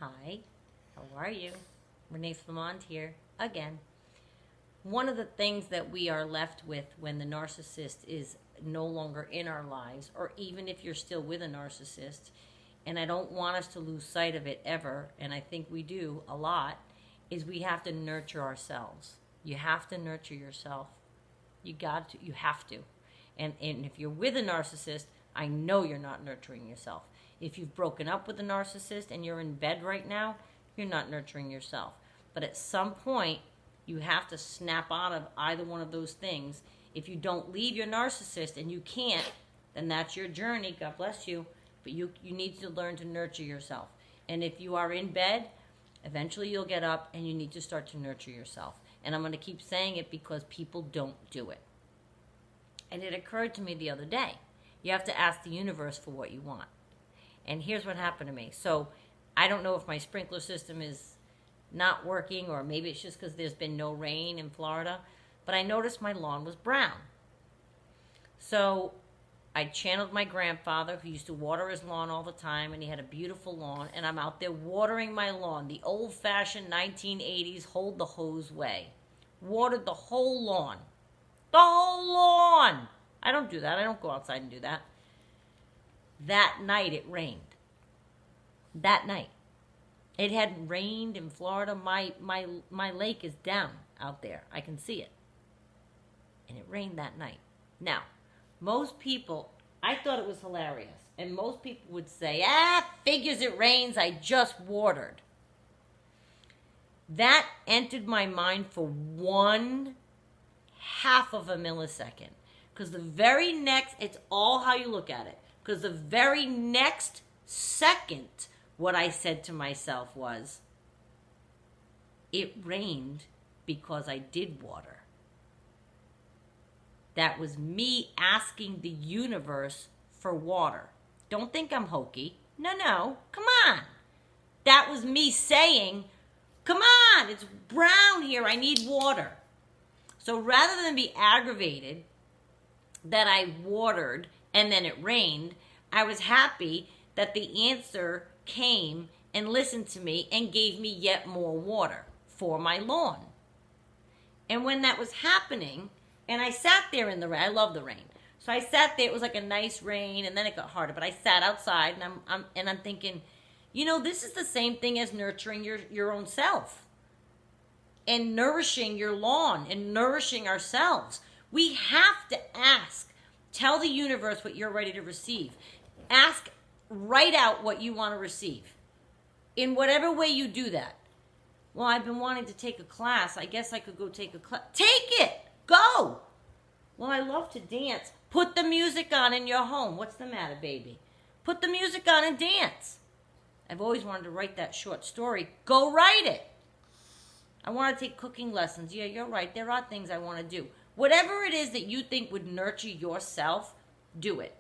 Hi, how are you? Renee Flamond here again. One of the things that we are left with when the narcissist is no longer in our lives, or even if you're still with a narcissist, and I don't want us to lose sight of it ever, and I think we do a lot, is we have to nurture ourselves. You have to nurture yourself. You have to. And if you're with a narcissist, I know you're not nurturing yourself. If you've broken up with a narcissist and you're in bed right now, you're not nurturing yourself. But at some point, you have to snap out of either one of those things. If you don't leave your narcissist, and you can't, then that's your journey. God bless you. But you need to learn to nurture yourself. And if you are in bed, eventually you'll get up and you need to start to nurture yourself. And I'm going to keep saying it because people don't do it. And it occurred to me the other day. You have to ask the universe for what you want. And here's what happened to me. So I don't know if my sprinkler system is not working, or maybe it's just because there's been no rain in Florida, but I noticed my lawn was brown. So I channeled my grandfather, who used to water his lawn all the time, and he had a beautiful lawn, and I'm out there watering my lawn the old-fashioned 1980s hold the hose way. Watered the whole lawn. The whole lawn! I don't do that. I don't go outside and do that. That night it rained. That night. It hadn't rained in Florida. My lake is down out there. I can see it. And it rained that night. Now, most people, I thought it was hilarious. And most people would say, figures it rains, I just watered. That entered my mind for 1/2 of a millisecond. Because the very next, it's all how you look at it. Because the very next second, what I said to myself was, it rained because I did water. That was me asking the universe for water. Don't think I'm hokey. No, come on. That was me saying, come on, it's brown here, I need water. So rather than be aggravated that I watered and then it rained, I was happy that the answer came and listened to me and gave me yet more water for my lawn. And when that was happening, and I sat there in the rain, I love the rain. So I sat there, it was like a nice rain, and then it got harder, but I sat outside and I'm thinking, this is the same thing as nurturing your own self and nourishing your lawn and nourishing ourselves. We have to ask. Tell the universe what you're ready to receive. Ask, write out what you want to receive. In whatever way you do that. Well, I've been wanting to take a class. I guess I could go take a class. Take it! Go! Well, I love to dance. Put the music on in your home. What's the matter, baby? Put the music on and dance. I've always wanted to write that short story. Go write it. I want to take cooking lessons. Yeah, you're right. There are things I want to do. Whatever it is that you think would nurture yourself, do it.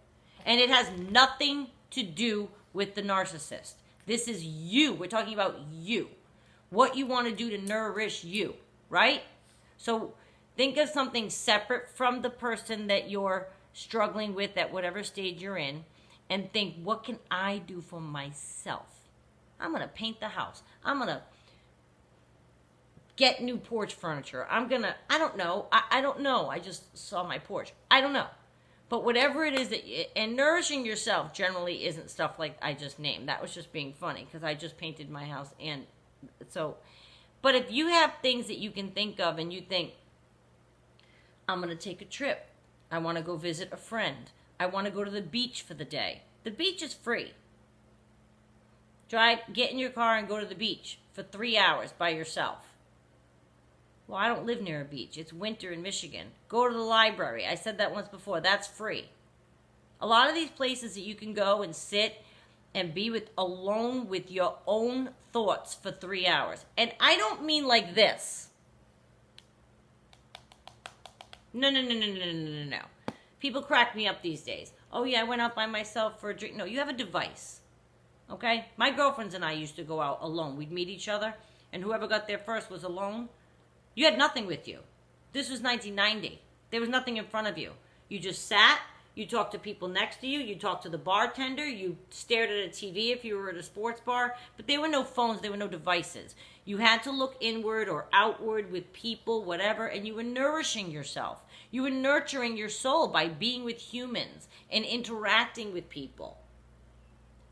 And it has nothing to do with the narcissist. This is you. We're talking about you. What you want to do to nourish you, right? So think of something separate from the person that you're struggling with at whatever stage you're in, and think, what can I do for myself? I'm going to paint the house. I'm going to get new porch furniture. I don't know. I don't know. I just saw my porch. I don't know. But whatever it is and nourishing yourself generally isn't stuff like I just named. That was just being funny because I just painted my house. And so, but if you have things that you can think of and you think, I'm going to take a trip. I want to go visit a friend. I want to go to the beach for the day. The beach is free. Get in your car and go to the beach for 3 hours by yourself. Well, I don't live near a beach. It's winter in Michigan. Go to the library. I said that once before. That's free. A lot of these places that you can go and sit and be alone with your own thoughts for 3 hours. And I don't mean like this. No. People crack me up these days. Oh, yeah, I went out by myself for a drink. No, you have a device. Okay? My girlfriends and I used to go out alone. We'd meet each other, and whoever got there first was alone. You had nothing with you. This was 1990. There was nothing in front of you. You just sat, You talked to people next to you. You talked to the bartender. You stared at a TV if you were at a sports bar. But there were no phones. There were no devices. You had to look inward or outward with people, whatever, and you were nourishing yourself. You were nurturing your soul by being with humans and interacting with people,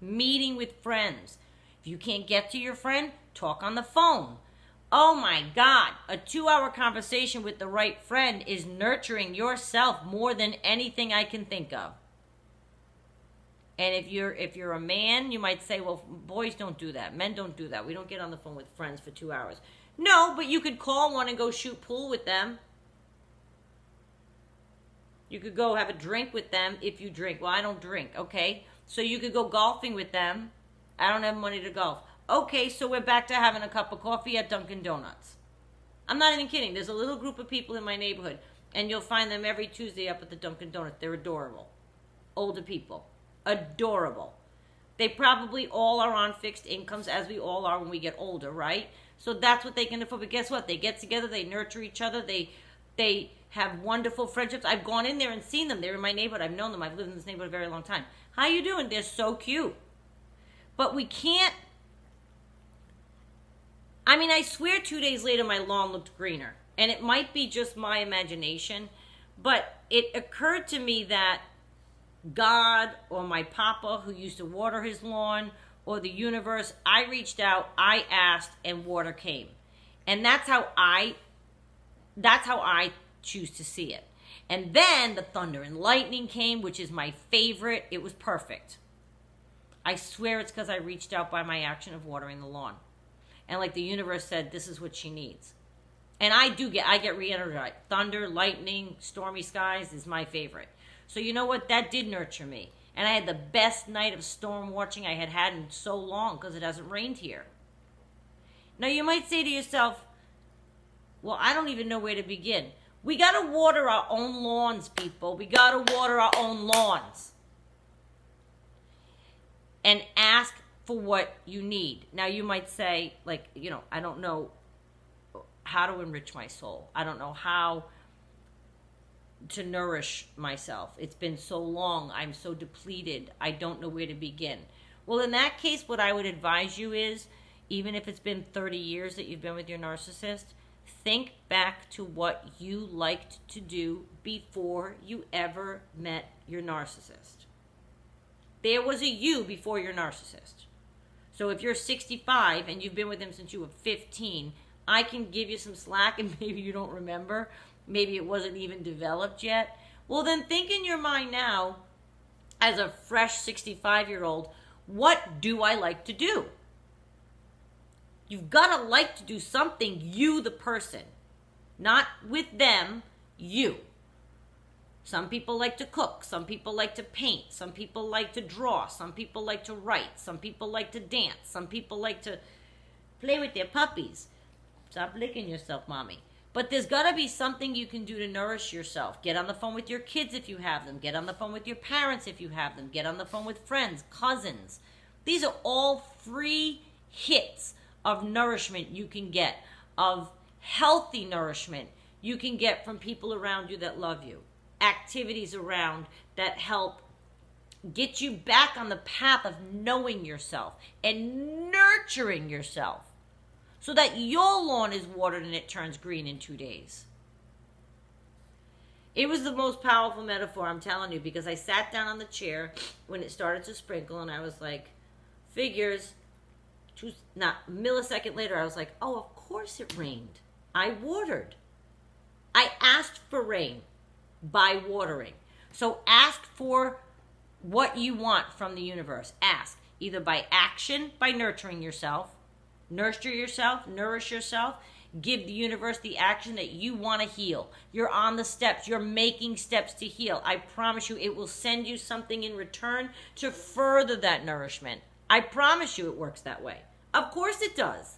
meeting with friends. If you can't get to your friend, talk on the phone. Oh my God, a 2-hour conversation with the right friend is nurturing yourself more than anything I can think of. And if you're a man, you might say, well, boys don't do that. Men don't do that. We don't get on the phone with friends for 2 hours. No, but you could call one and go shoot pool with them. You could go have a drink with them if you drink. Well, I don't drink, okay? So you could go golfing with them. I don't have money to golf. Okay, so we're back to having a cup of coffee at Dunkin' Donuts. I'm not even kidding. There's a little group of people in my neighborhood, and you'll find them every Tuesday up at the Dunkin' Donuts. They're adorable. Older people. Adorable. They probably all are on fixed incomes, as we all are when we get older, right? So that's what they can afford. But guess what? They get together. They nurture each other. They have wonderful friendships. I've gone in there and seen them. They're in my neighborhood. I've known them. I've lived in this neighborhood a very long time. How you doing? They're so cute. But we can't. I mean, I swear 2 days later my lawn looked greener. And it might be just my imagination. But it occurred to me that God or my papa who used to water his lawn or the universe, I reached out, I asked, and water came. And that's how I choose to see it. And then the thunder and lightning came, which is my favorite. It was perfect. I swear it's because I reached out by my action of watering the lawn. And like the universe said, this is what she needs. And I get re-energized. Thunder, lightning, stormy skies is my favorite. So you know what? That did nurture me. And I had the best night of storm watching I had had in so long because it hasn't rained here. Now you might say to yourself, well, I don't even know where to begin. We got to water our own lawns, people. We got to water our own lawns. And ask for what you need. Now you might say, like, I don't know how to enrich my soul. I don't know how to nourish myself. It's been so long. I'm so depleted. I don't know where to begin. Well, in that case, what I would advise you is, even if it's been 30 years that you've been with your narcissist, think back to what you liked to do before you ever met your narcissist. There was a you before your narcissist. So if you're 65 and you've been with him since you were 15, I can give you some slack and maybe you don't remember. Maybe it wasn't even developed yet. Well, then think in your mind now, as a fresh 65-year-old, what do I like to do? You've got to like to do something, you the person. Not with them, you. Some people like to cook. Some people like to paint. Some people like to draw. Some people like to write. Some people like to dance. Some people like to play with their puppies. Stop licking yourself, mommy. But there's got to be something you can do to nourish yourself. Get on the phone with your kids if you have them. Get on the phone with your parents if you have them. Get on the phone with friends, cousins. These are all free hits of nourishment you can get, of healthy nourishment you can get from people around you that love you. Activities around that help get you back on the path of knowing yourself and nurturing yourself so that your lawn is watered and it turns green in 2 days. It was the most powerful metaphor, I'm telling you, because I sat down on the chair when it started to sprinkle and I was like, figures. Not a millisecond later, I was like, oh, of course it rained. I watered. I asked for rain by watering. So ask for what you want from the universe. Ask either by action, by nurturing yourself, nurture yourself, nourish yourself, give the universe the action that you want to heal. You're on the steps. You're making steps to heal. I promise you it will send you something in return to further that nourishment. I promise you it works that way. Of course it does.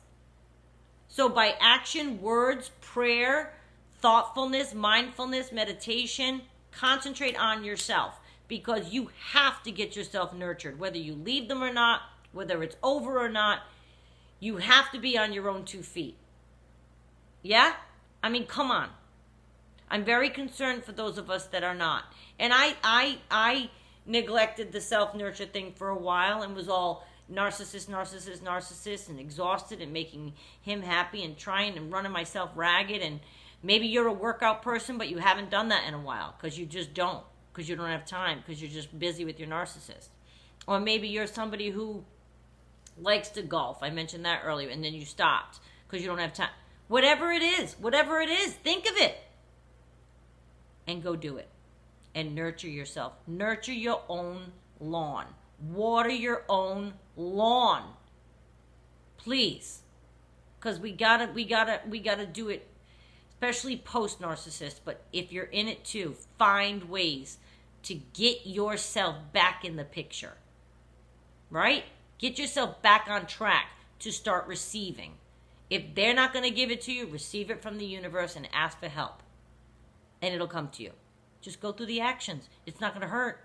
So by action, words, prayer, thoughtfulness, mindfulness, meditation, concentrate on yourself because you have to get yourself nurtured. Whether you leave them or not, whether it's over or not, you have to be on your own 2 feet. Yeah? I mean, come on. I'm very concerned for those of us that are not. And I neglected the self-nurture thing for a while and was all narcissist, and exhausted and making him happy and trying and running myself ragged. And maybe you're a workout person, but you haven't done that in a while because you just don't, because you don't have time, because you're just busy with your narcissist. Or maybe you're somebody who likes to golf. I mentioned that earlier, and then you stopped because you don't have time. Whatever it is, think of it and go do it. And nurture yourself. Nurture your own lawn. Water your own lawn. Please. Because we gotta do it, especially post-narcissist. But if you're in it too, find ways to get yourself back in the picture. Right? Get yourself back on track to start receiving. If they're not going to give it to you, receive it from the universe and ask for help. And it'll come to you. Just go through the actions. It's not going to hurt.